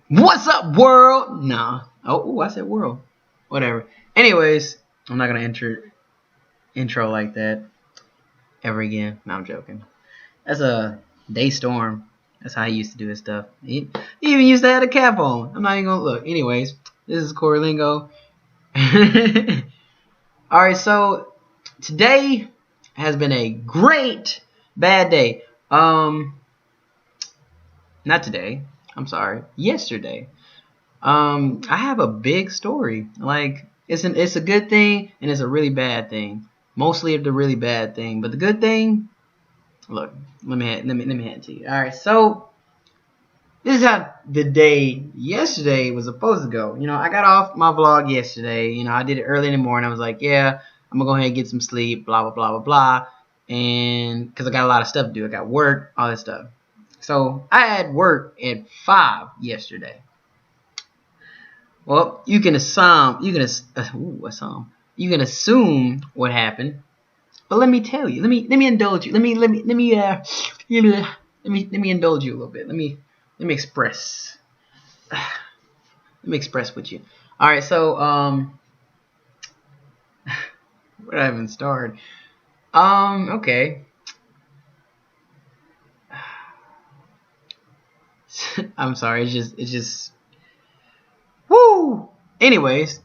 What's up, world? Nah. Oh, I said world. Whatever. Anyways, I'm not gonna intro like that ever again. No, I'm joking. That's a day storm. That's how he used to do his stuff. He even used to have a cap on. I'm not even gonna look. Anyways, this is Corey Lingo. Alright, so today has been a great bad day. Not today. I'm sorry. Yesterday. I have a big story. Like it's a good thing and it's a really bad thing. Mostly the really bad thing, but the good thing. Look, let me hand it to you. All right, so this is how the day yesterday was supposed to go. I got off my vlog yesterday. I did it early in the morning. I was like, yeah, I'm gonna go ahead and get some sleep. Blah blah blah blah blah. And because I got a lot of stuff to do, I got work, all that stuff. So I had work at 5 yesterday. Well, you can assume what happened, but let me tell you. Let me indulge you. Let me indulge you a little bit. Let me express. Let me express with you. All right, so where did I even start? Okay. I'm sorry. It's just. Woo! Anyways,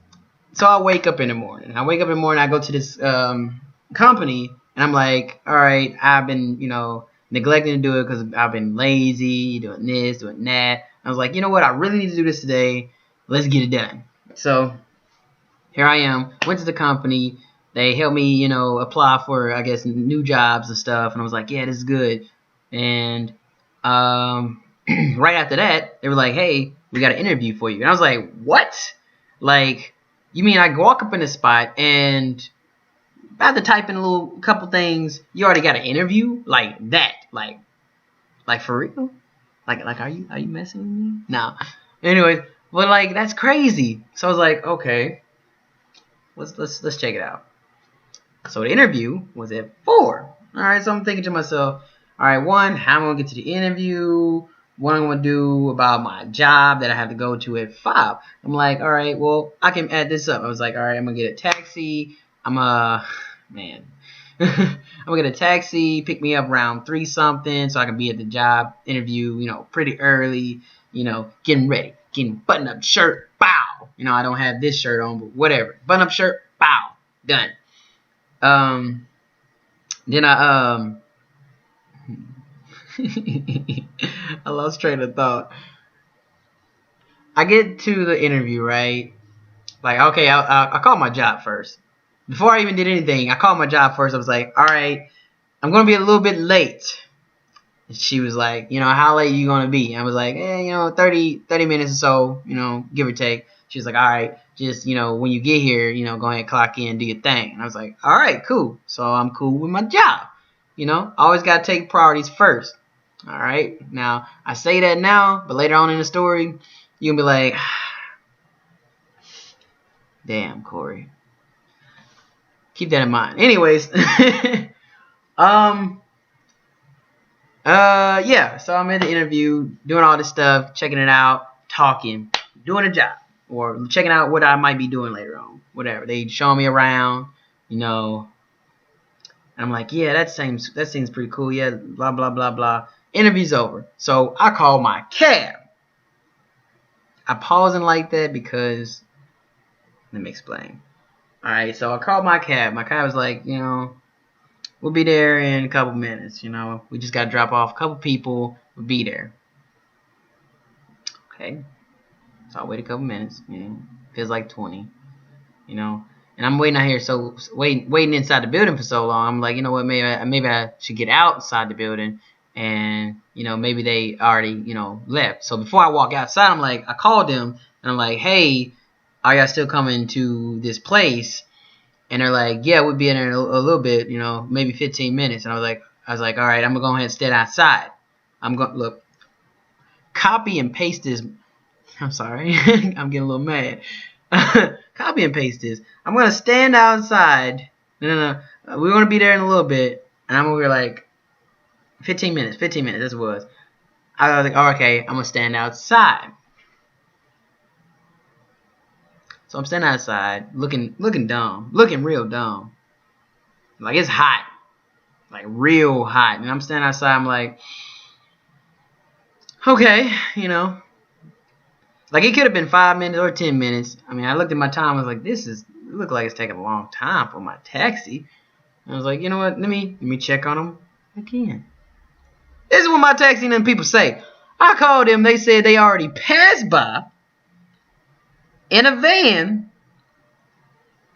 so I wake up in the morning. I go to this company, and I'm like, all right, I've been, neglecting to do it because I've been lazy, doing this, doing that. I was like, you know what? I really need to do this today. Let's get it done. So here I am. Went to the company. They helped me, apply for, I guess, new jobs and stuff. And I was like, yeah, this is good. And right after that, they were like, hey, we got an interview for you. And I was like, what? Like, you mean I walk up in the spot and about to type in a couple things, you already got an interview? Like that. Like for real? Like are you messing with me? No. Anyways, but like that's crazy. So I was like, okay. Let's check it out. So the interview was at 4. Alright, so I'm thinking to myself, alright, 1, how am I gonna get to the interview? What I'm going to do about my job that I have to go to at 5. I'm like, all right, well, I can add this up. I was like, all right, I'm going to get a taxi. I'm going to get a taxi, pick me up around 3 something so I can be at the job interview, pretty early, getting ready, getting button-up shirt, bow. I don't have this shirt on, but whatever. Button-up shirt, bow, done. Then I lost train of thought. I get to the interview, right? Like, okay, I called my job first. Before I even did anything, I called my job first. I was like, all right, I'm going to be a little bit late. And she was like, how late are you going to be? I was like, 30 minutes or so, give or take. She was like, all right, just, when you get here, go ahead and clock in, do your thing. And I was like, all right, cool. So I'm cool with my job. I always got to take priorities first. All right. Now, I say that now, but later on in the story, you'll be like, damn, Corey. Keep that in mind. Anyways, yeah. So I'm in the interview, doing all this stuff, checking it out, talking, doing a job, or checking out what I might be doing later on. Whatever. They show me around, and I'm like, yeah, that seems pretty cool. Yeah, blah blah blah blah. Interview's over. So I call my cab. I pausing like that because let me explain. Alright, so I called my cab. My cab was like, we'll be there in a couple minutes, We just gotta drop off a couple people, we'll be there. Okay. So I wait a couple minutes, feels like 20. And I'm waiting out here, so waiting inside the building for so long. I'm like, you know what, maybe I should get outside the building. And, maybe they already, left. So before I walk outside, I called them, and I'm like, hey, are y'all still coming to this place? And they're like, yeah, we'll be in there a little bit, maybe 15 minutes. And I was like, all right, I'm going to go ahead and stand outside. I'm going to, look, copy and paste this. I'm sorry. I'm getting a little mad. Copy and paste this. I'm going to stand outside. No. We're going to be there in a little bit. And I'm over here like, 15 minutes, that's what it was. I was like, oh, okay, I'm going to stand outside. So I'm standing outside, looking dumb, looking real dumb. Like it's hot, like real hot, and I'm standing outside. I'm like, okay, like it could have been 5 minutes or 10 minutes. I mean, I looked at my time. I was like, it looked like it's taking a long time for my taxi. And I was like, you know what? Let me check on them again. This is what my taxi and them people say. I called them. They said they already passed by in a van,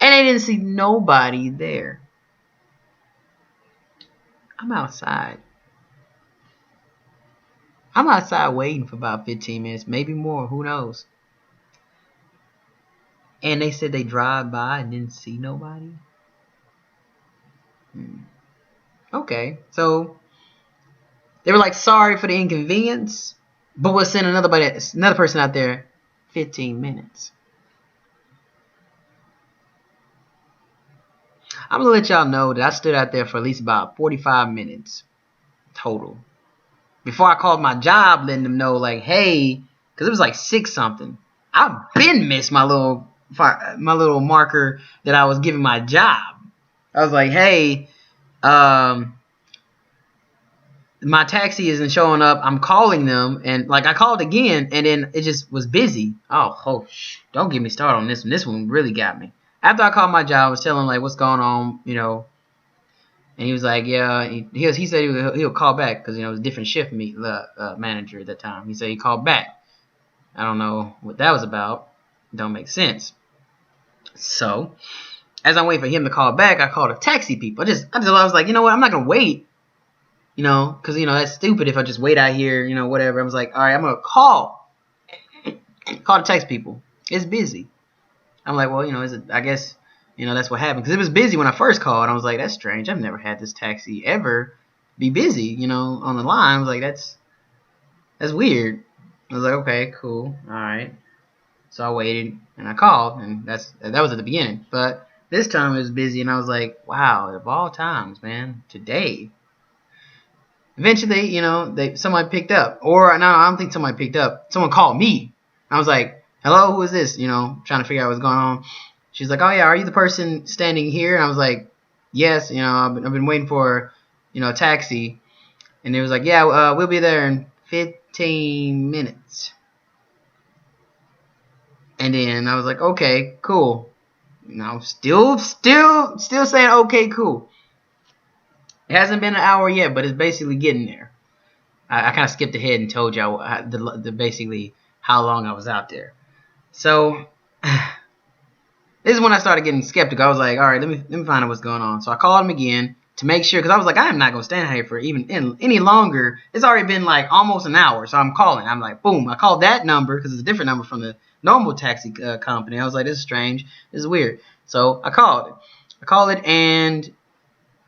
and they didn't see nobody there. I'm outside. I'm outside waiting for about 15 minutes, maybe more. Who knows? And they said they drive by and didn't see nobody. Okay, so they were like sorry for the inconvenience, but we'll send another person out there 15 minutes. I'm going to let y'all know that I stood out there for at least about 45 minutes total. Before I called my job, letting them know, like, hey, because it was like 6 something. I've been missed my little marker that I was giving my job. I was like, hey, my taxi isn't showing up. I'm calling them, and like I called again, and then it just was busy. Don't get me started on this one. This one really got me. After I called my job, I was telling him like what's going on, and he was like, yeah. He said he'll call back because it was a different shift manager at that time. He said he called back. I don't know what that was about. It don't make sense. So as I'm waiting for him to call back, I called the taxi people. I was like, you know what? I'm not gonna wait. Because that's stupid if I just wait out here. Whatever. I was like, all right, I'm gonna call the taxi people. It's busy. I'm like, well, I guess, that's what happened. Because it was busy when I first called. I was like, that's strange. I've never had this taxi ever be busy, on the line. I was like, that's weird. I was like, okay, cool. All right. So I waited, and I called, and that was at the beginning. But this time it was busy, and I was like, wow, of all times, man, today. Eventually, somebody picked up. Or, no, I don't think somebody picked up. Someone called me. I was like, hello, who is this? Trying to figure out what's going on. She's like, oh, yeah, are you the person standing here? And I was like, yes, I've been waiting for, a taxi. And it was like, yeah, we'll be there in 15 minutes. And then I was like, okay, cool. Still saying, okay, cool. It hasn't been an hour yet, but it's basically getting there. I kind of skipped ahead and told y'all basically how long I was out there. So this is when I started getting skeptical. I was like, all right, let me find out what's going on. So I called him again to make sure, because I was like, I am not going to stand here for even any longer. It's already been like almost an hour. So I'm calling. I'm like, boom. I called that number because it's a different number from the normal taxi company. I was like, this is strange. This is weird. So I called it. And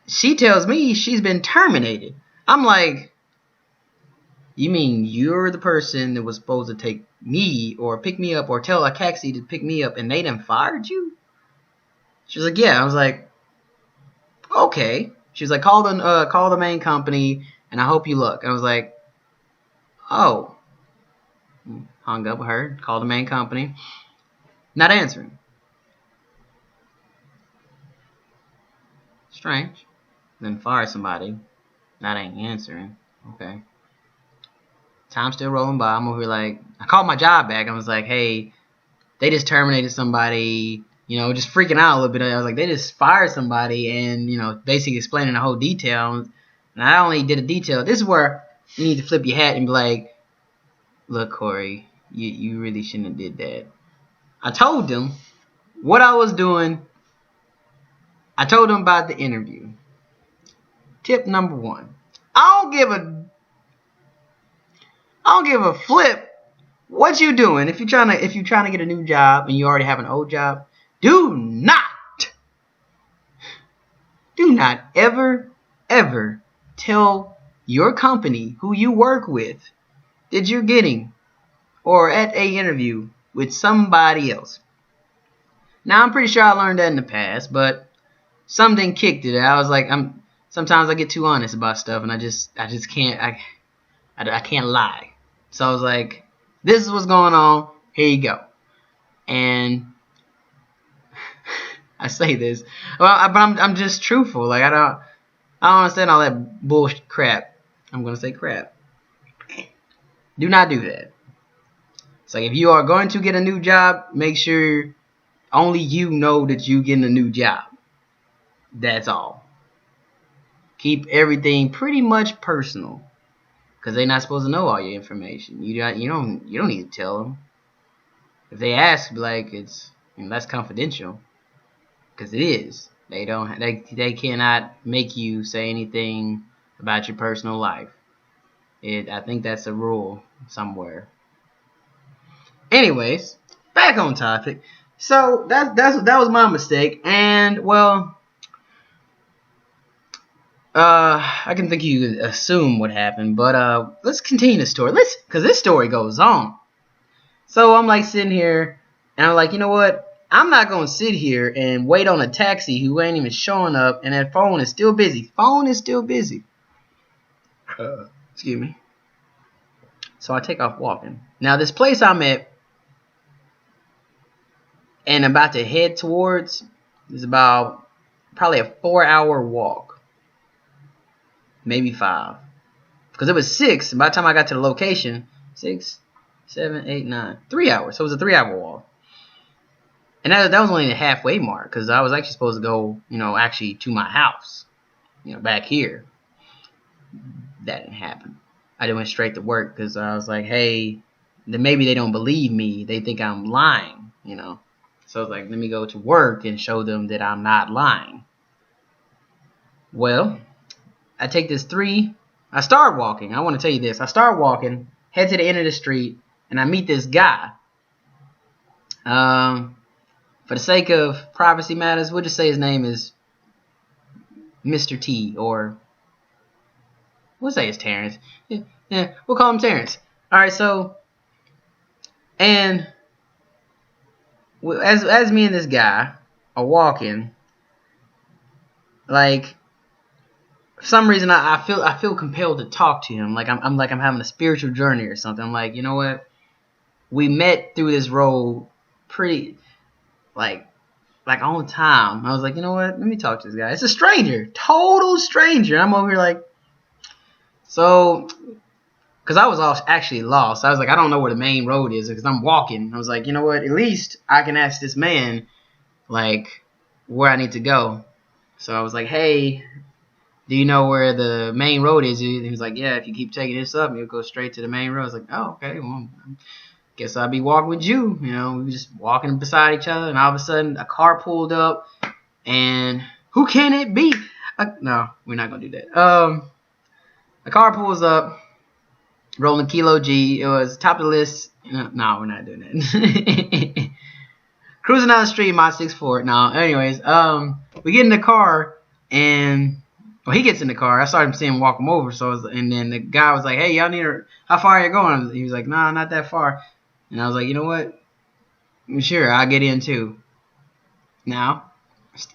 she tells me she's been terminated. I'm like, you mean you're the person that was supposed to take me or pick me up or tell a taxi to pick me up and they done fired you? She was like, yeah. I was like, okay. She was like, call the main company and I hope you look. And I was like, oh. Hung up with her, called the main company. Not answering. Strange. Then fire somebody. Not ain't answering. Okay. Time's still rolling by. I'm over here like, I called my job back. I was like, hey, they just terminated somebody, just freaking out a little bit. I was like, they just fired somebody and, basically explaining the whole detail. And I only did a detail. This is where you need to flip your hat and be like, look, Corey, you really shouldn't have did that. I told them what I was doing. I told them about the interview. Tip number 1. I don't give a flip what you doing. If you're trying to get a new job and you already have an old job, do not ever tell your company who you work with that you're getting or at a interview with somebody else. Now I'm pretty sure I learned that in the past, but something kicked it. I was like, sometimes I get too honest about stuff and I just can't I can't lie. So I was like, this is what's going on. Here you go. And I say this, well, but I'm just truthful. Like I don't understand all that bullshit crap. I'm gonna say crap. Do not do that. It's like if you are going to get a new job, make sure only you know that you getting a new job. That's all. Keep everything pretty much personal, because they're not supposed to know all your information. You don't need to tell them. If they ask, be like that's confidential, because it is. They cannot make you say anything about your personal life. I think that's a rule somewhere. Anyways, back on topic. So that was my mistake, and well, I can think you could assume what happened, but let's continue the story. Because this story goes on. So I'm like sitting here, and I'm like, you know what? I'm not gonna sit here and wait on a taxi who ain't even showing up, and that phone is still busy. Phone is still busy. Excuse me. So I take off walking. Now this place I'm at and about to head towards is about probably a 4-hour walk, maybe 5, because it was 6. By the time I got to the location, 6, 7, 8, 9, 3 hours. So it was a 3-hour walk. And that was only the halfway mark, because I was actually supposed to go, actually to my house, back here. That didn't happen. I just went straight to work because I was like, hey, then maybe they don't believe me. They think I'm lying, So I was like, let me go to work and show them that I'm not lying. Well, I take this I start walking. I want to tell you this. I start walking, head to the end of the street, and I meet this guy. For the sake of privacy matters, we'll just say his name is Mr. T, or we'll say it's Terrence. Yeah, we'll call him Terrence. All right, so, and as me and this guy are walking, like, for some reason I feel compelled to talk to him, like I'm having a spiritual journey or something. I'm like, you know what? We met through this road pretty, like on time. I was like, you know what? Let me talk to this guy. It's a stranger, total stranger. I'm over here like, so, because I was actually lost. I was like, I don't know where the main road is because I'm walking. I was like, you know what? At least I can ask this man, like, where I need to go. So I was like, hey, do you know where the main road is? He was like, yeah, if you keep taking this up, you'll go straight to the main road. I was like, oh, okay, well, guess I'll be walking with you. We were just walking beside each other, and all of a sudden, a car pulled up, and who can it be? No, we're not going to do that. A car pulls up, rolling Kilo G. It was top of the list. No, we're not doing that. Cruising down the street, my 6'4". No, anyways, we get in the car, and he gets in the car. I started seeing him walk him over. And then the guy was like, hey, y'all how far are you going? He was like, nah, not that far. And I was like, you know what? Sure, I'll get in too. Now,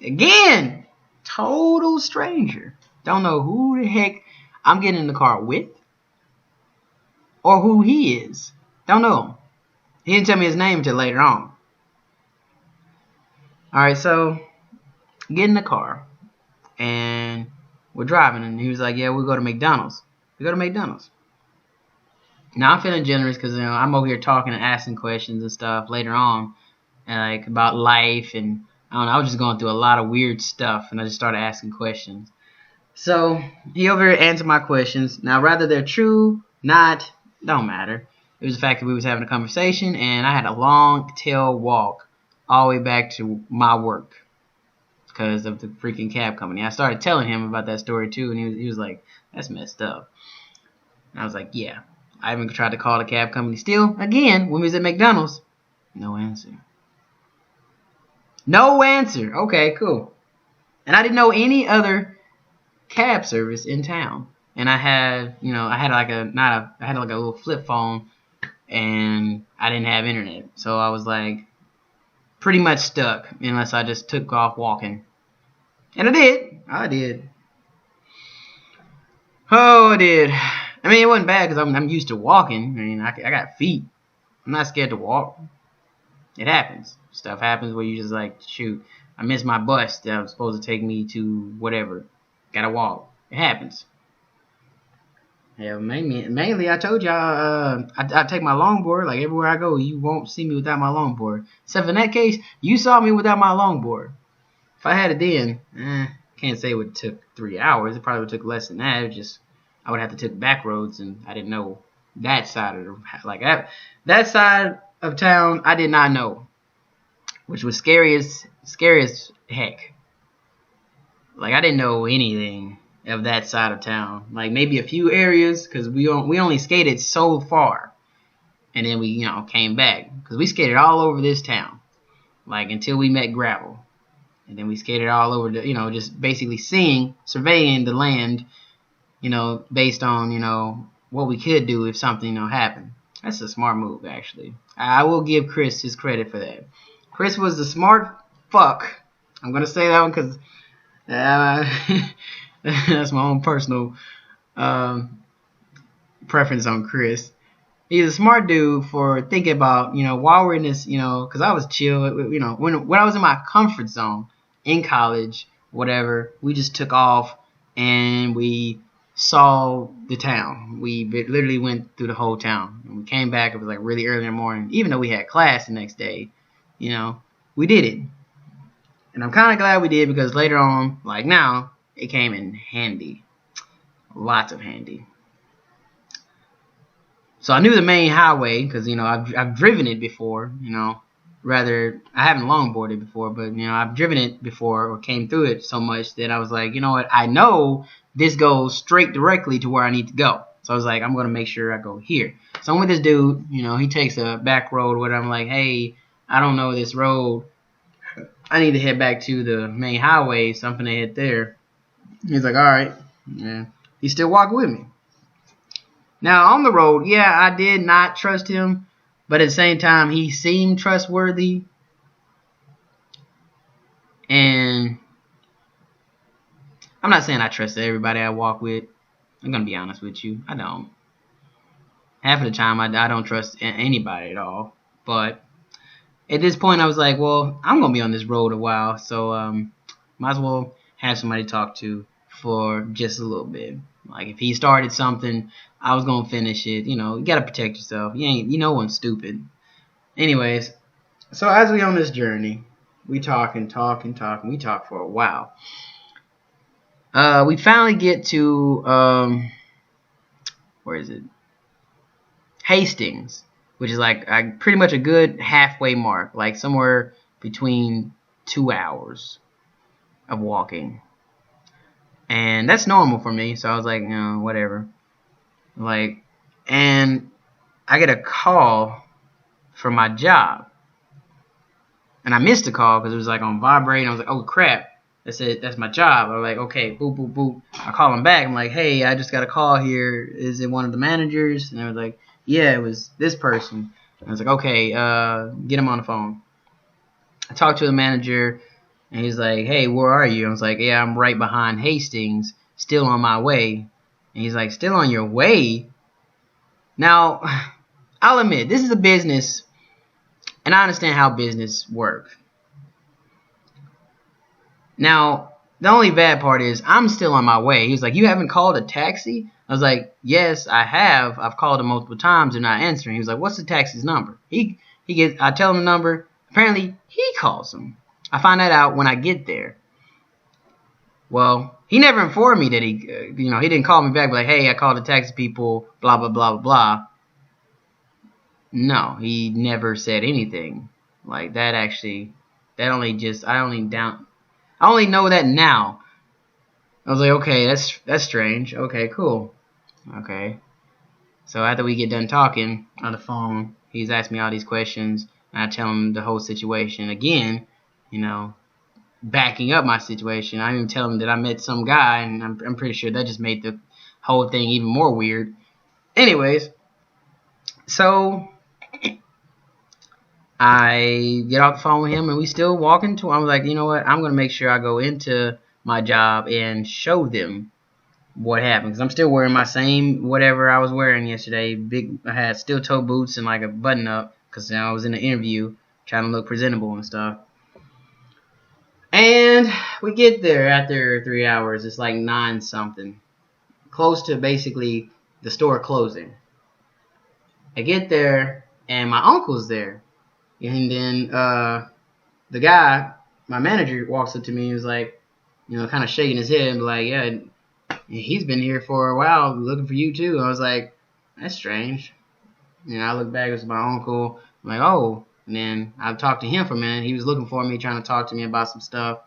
again, total stranger. Don't know who the heck I'm getting in the car with or who he is. Don't know him. He didn't tell me his name until later on. Alright, so get in the car and we're driving, and he was like, yeah, we'll go to McDonald's. We go to McDonald's. Now I'm feeling generous because I'm over here talking and asking questions and stuff later on, and like about life, and I don't know, I was just going through a lot of weird stuff, and I just started asking questions. So he over here answered my questions. Now whether they're true, not, don't matter. It was the fact that we was having a conversation, and I had a long tail walk all the way back to my work because of the freaking cab company. I started telling him about that story too, and he was like, that's messed up. And I was like, yeah. I even tried to call the cab company still, again, when we was at McDonald's. No answer. No answer. Okay, cool. And I didn't know any other cab service in town. And I had, I had like a little flip phone, and I didn't have internet. So I was like pretty much stuck unless I just took off walking. And I did. Oh, I did. I mean, it wasn't bad because I'm used to walking. I mean, I got feet. I'm not scared to walk. It happens. Stuff happens where you just like, shoot, I missed my bus that was supposed to take me to whatever. Gotta walk. It happens. Yeah, mainly I told y'all I take my longboard. Like everywhere I go, you won't see me without my longboard. Except in that case, you saw me without my longboard. If I had it then, can't say it would took 3 hours. It probably would took less than that. It just I would have to take back roads, and I didn't know that side of that side of town. I did not know, which was scary as heck. Like I didn't know anything of that side of town. Like maybe a few areas, because we only skated so far, and then we came back because we skated all over this town, like until we met gravel, and then we skated all over the just basically surveying the land, based on what we could do if something happened. That's a smart move, actually. I will give Chris his credit for that. Chris was a smart fuck. I'm gonna say that one because that's my own personal preference on Chris. He's a smart dude for thinking about, while we're in this, because I was chill, when I was in my comfort zone in college, whatever, we just took off and we saw the town. We literally went through the whole town. And we came back, it was like really early in the morning, even though we had class the next day, we did it. And I'm kind of glad we did because later on, like now, it came in handy. Lots of handy. So I knew the main highway because, I've driven it before, rather, I haven't longboarded before, but, I've driven it before or came through it so much that I was like, you know what, I know this goes straight directly to where I need to go. So I was like, I'm going to make sure I go here. So I'm with this dude, he takes a back road where I'm like, hey, I don't know this road. I need to head back to the main highway, so I'm going to head there. He's like, all right. Yeah. He's still walking with me. Now, on the road, yeah, I did not trust him, but at the same time, he seemed trustworthy. And I'm not saying I trust everybody I walk with. I'm going to be honest with you. I don't. Half of the time, I don't trust anybody at all. But at this point, I was like, well, I'm going to be on this road a while, so might as well have somebody to talk to for just a little bit. Like, if he started something, I was going to finish it. You got to protect yourself. No one's stupid. Anyways, so as we on this journey, we talk and talk and talk, and we talk for a while. We finally get to, where is it? Hastings, which is like pretty much a good halfway mark, like somewhere between 2 hours of walking. And that's normal for me, so I was like, whatever. Like, and I get a call from my job. And I missed the call because it was like on vibrate. And I was like, oh crap, that's it, that's my job. I was like, okay, boop, boop, boop. I call him back. I'm like, hey, I just got a call here. Is it one of the managers? And I was like, yeah, it was this person. And I was like, okay, get him on the phone. I talked to the manager. And he's like, hey, where are you? I was like, yeah, I'm right behind Hastings, still on my way. And he's like, still on your way? Now, I'll admit, this is a business, and I understand how business works. Now, the only bad part is I'm still on my way. He's like, you haven't called a taxi? I was like, yes, I have. I've called him multiple times. They're not answering. He was like, what's the taxi's number? I tell him the number. Apparently, he calls him. I find that out when I get there. Well, he never informed me that he didn't call me back like, hey, I called the taxi people, blah, blah, blah, blah, blah. No, he never said anything. Like, I only know that now. I was like, okay, that's strange. Okay, cool. Okay. So after we get done talking on the phone, he's asking me all these questions, and I tell him the whole situation again. Backing up my situation. I even tell him that I met some guy, and I'm pretty sure that just made the whole thing even more weird. Anyways, so I get off the phone with him, and we still walking to. I'm like, you know what? I'm gonna make sure I go into my job and show them what happened, because I'm still wearing my same whatever I was wearing yesterday. I had steel toe boots and like a button up, because I was in an interview trying to look presentable and stuff. And we get there after 3 hours. It's like 9 something. Close to basically the store closing. I get there and my uncle's there. And then the guy, my manager, walks up to me and was like, kind of shaking his head and like, yeah, he's been here for a while looking for you too. I was like, that's strange. I look back, it was my uncle. I'm like, oh. And then I talked to him for a minute. He was looking for me, trying to talk to me about some stuff.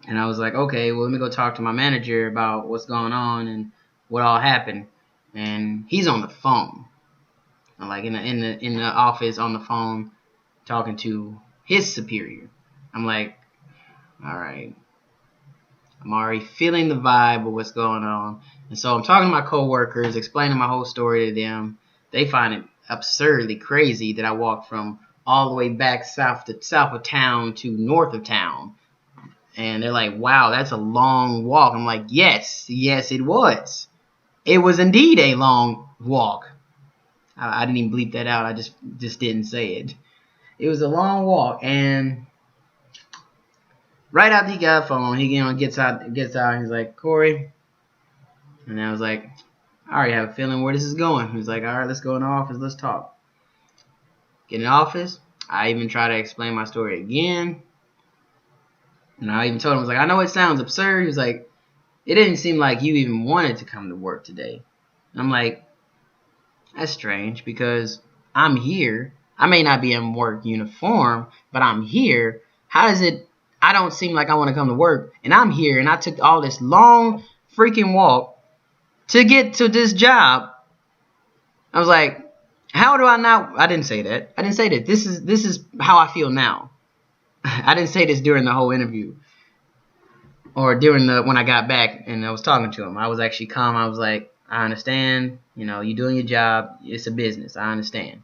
And I was like, okay, well, let me go talk to my manager about what's going on and what all happened. And he's on the phone. I'm like in the office on the phone talking to his superior. I'm like, all right. I'm already feeling the vibe of what's going on. And so I'm talking to my coworkers, explaining my whole story to them. They find it absurdly crazy that I walked from all the way back south of town to north of town. And they're like, wow, that's a long walk. I'm like, yes, it was. It was indeed a long walk. I didn't even bleep that out. I just didn't say it. It was a long walk. And right after he got a phone, he gets out, and he's like, Corey. And I was like, I already have a feeling where this is going. He was like, all right, let's go in the office. Let's talk. Get in the office. I even try to explain my story again. And I even told him, I was like, I know it sounds absurd. He was like, it didn't seem like you even wanted to come to work today. And I'm like, that's strange because I'm here. I may not be in work uniform, but I'm here. How does it, I don't seem like I want to come to work, and I'm here, and I took all this long freaking walk to get to this job. I was like, how do I not, I didn't say that. I didn't say that. This is how I feel now. I didn't say this during the whole interview or during when I got back and I was talking to him. I was actually calm. I was like, I understand. You're doing your job. It's a business. I understand.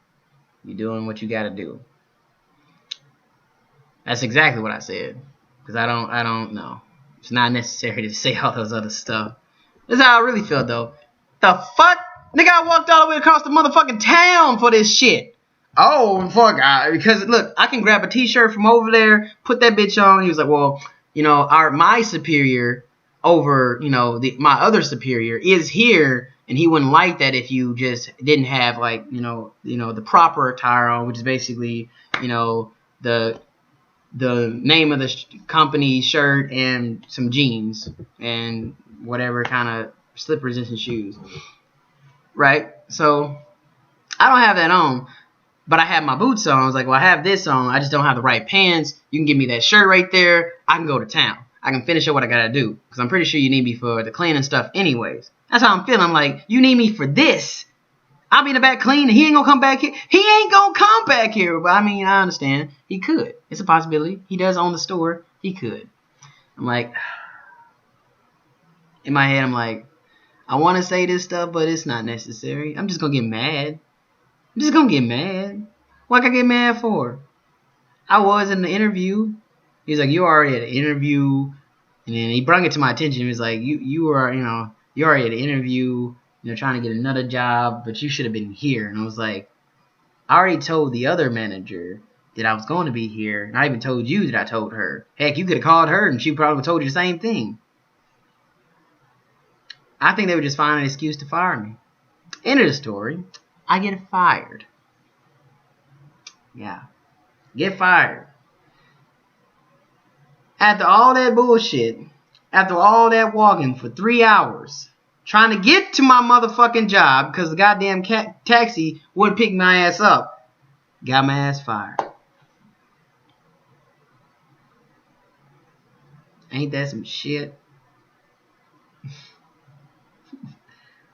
You're doing what you got to do. That's exactly what I said. Because I don't know. It's not necessary to say all those other stuff. That's how I really feel, though. The fuck? Nigga, I walked all the way across the motherfucking town for this shit. Oh, fuck. Because, look, I can grab a t-shirt from over there, put that bitch on. He was like, well, my superior over, my other superior is here. And he wouldn't like that if you just didn't have, like, the proper attire on, which is basically, the name of the company shirt and some jeans and whatever kind of slippers and some shoes. Right? So I don't have that on, but I have my boots on. I was like, well, I have this on. I just don't have the right pants. You can give me that shirt right there. I can go to town. I can finish up what I got to do because I'm pretty sure you need me for the cleaning stuff anyways. That's how I'm feeling. I'm like, you need me for this. I'll be in the back clean, and he ain't gonna come back here. He ain't gonna come back here. But I mean, I understand. He could. It's a possibility. He does own the store. He could. I'm like, in my head, I'm like, I want to say this stuff, but it's not necessary. I'm just gonna get mad. I'm just gonna get mad. What can I get mad for? I was in the interview. He's like, you already had an interview, and then he brought it to my attention. He was like, you were, you already had an interview. Trying to get another job, but you should have been here. And I was like, I already told the other manager that I was going to be here, and I even told you that I told her. Heck, you could have called her, and she probably told you the same thing. I think they would just find an excuse to fire me. End of the story. I get fired. Yeah. Get fired. After all that bullshit, after all that walking for 3 hours, trying to get to my motherfucking job because the goddamn taxi wouldn't pick my ass up. Got my ass fired. Ain't that some shit?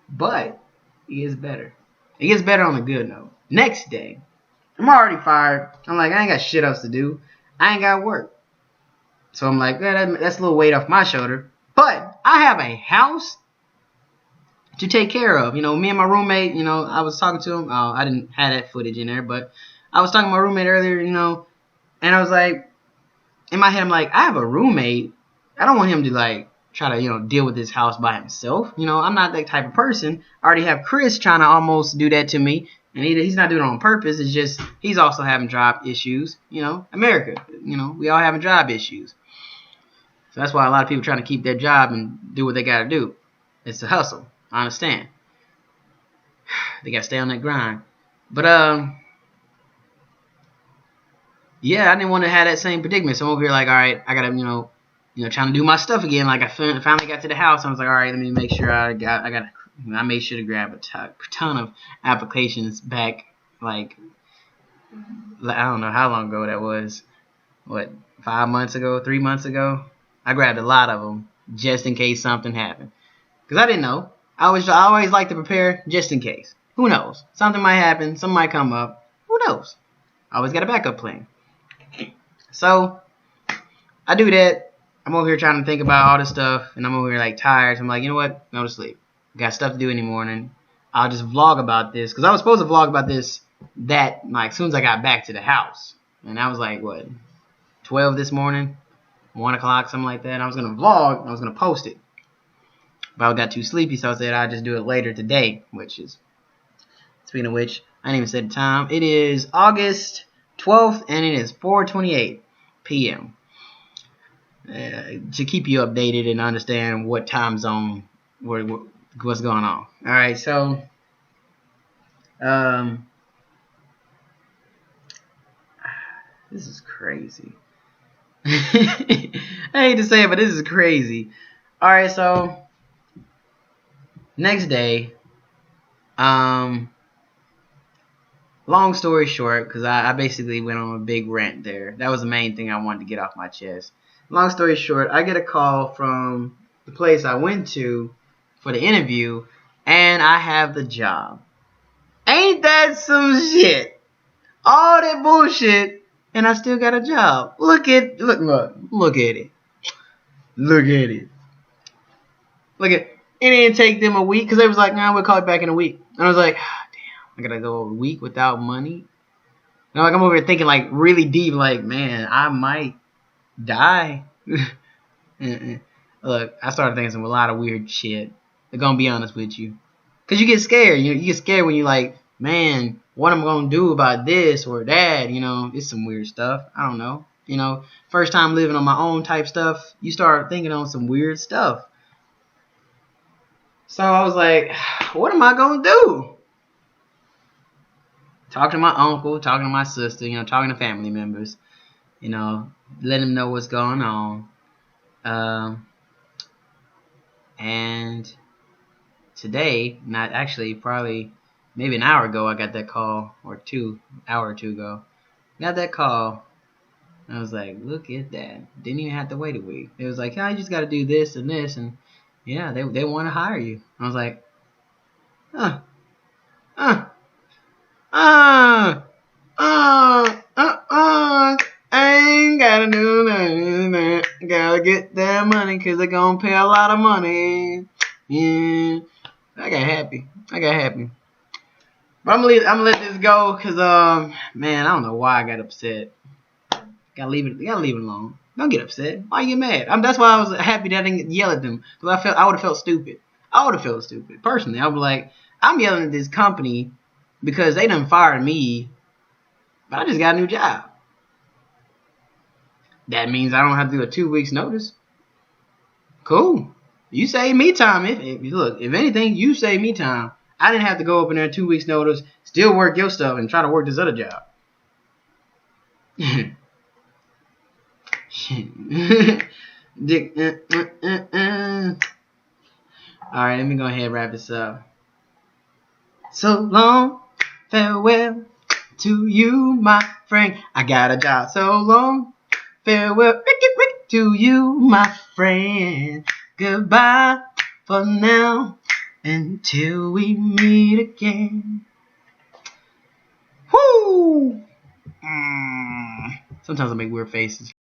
But it gets better. It gets better on a good note. Next day, I'm already fired. I'm like, I ain't got shit else to do. I ain't got work. So I'm like, that's a little weight off my shoulder. But I have a house to take care of. Me and my roommate, I was talking to him. I didn't have that footage in there, but I was talking to my roommate earlier, and I was like, in my head, I'm like, I have a roommate. I don't want him to, like, try to, deal with this house by himself. I'm not that type of person. I already have Chris trying to almost do that to me, and he's not doing it on purpose. It's just he's also having job issues. America, we all having job issues. So that's why a lot of people trying to keep their job and do what they got to do. It's a hustle. I understand. They got to stay on that grind. But yeah, I didn't want to have that same predicament. So I'm over here like, all right, I gotta, trying to do my stuff again. Like I finally got to the house. I was like, all right, let me make sure I made sure to grab a ton of applications back. Like I don't know how long ago that was. What, 5 months ago, 3 months ago? I grabbed a lot of them just in case something happened. Because I didn't know. I always like to prepare just in case. Who knows? Something might happen. Something might come up. Who knows? I always got a backup plan. So I do that. I'm over here trying to think about all this stuff, and I'm over here like tired. So I'm like, you know what? Go to sleep. Got stuff to do in the morning. I'll just vlog about this because I was supposed to vlog about this as soon as I got back to the house, and I was like, what, 12 this morning, 1 o'clock, something like that. And I was gonna vlog. And I was gonna post it, but I got too sleepy, so I said I'd just do it later today. Which is, speaking of which, I didn't even say the time. It is August 12th, and it is 4:28 p.m. To keep you updated and understand what time zone what's going on. All right, so this is crazy. I hate to say it, but this is crazy. All right, so next day, long story short, because I basically went on a big rant there. That was the main thing I wanted to get off my chest. Long story short, I get a call from the place I went to for the interview, and I have the job. Ain't that some shit? All that bullshit, and I still got a job. Look at it. Look at it. It didn't take them a week because they was like, nah, we'll call you back in a week. And I was like, damn, I gotta go a week without money. And I'm over here thinking like really deep, like, man, I might die. Look, I started thinking some a lot of weird shit. I'm gonna be honest with you, cause you get scared. You get scared when you're like, man, what am I gonna do about this or that? It's some weird stuff. I don't know. First time living on my own type stuff, you start thinking on some weird stuff. So I was like, what am I gonna do? Talking to my uncle, talking to my sister, talking to family members, letting them know what's going on. And today, not actually, probably maybe an hour ago, I got that call, or hour or two ago. Got that call. I was like, look at that. Didn't even have to wait a week. It was like, yeah, you just got to do this and this, and yeah, they want to hire you. I was like, I ain't gotta do that. Gotta get that money because they're gonna pay a lot of money. Yeah, I got happy. But I'm gonna let this go because man, I don't know why I got upset. Gotta leave it alone. Don't get upset. Why you get mad? That's why I was happy that I didn't yell at them, because I would have felt stupid. Personally. I would be like, I'm yelling at this company because they done fired me, but I just got a new job. That means I don't have to do a 2 weeks notice. Cool. You save me time. If anything, you save me time. I didn't have to go up in there 2 weeks notice, still work your stuff, and try to work this other job. Alright, let me go ahead and wrap this up. So long, farewell to you, my friend. I got a job. So long, farewell to you, my friend. Goodbye for now, until we meet again. Whoo! Sometimes I make weird faces.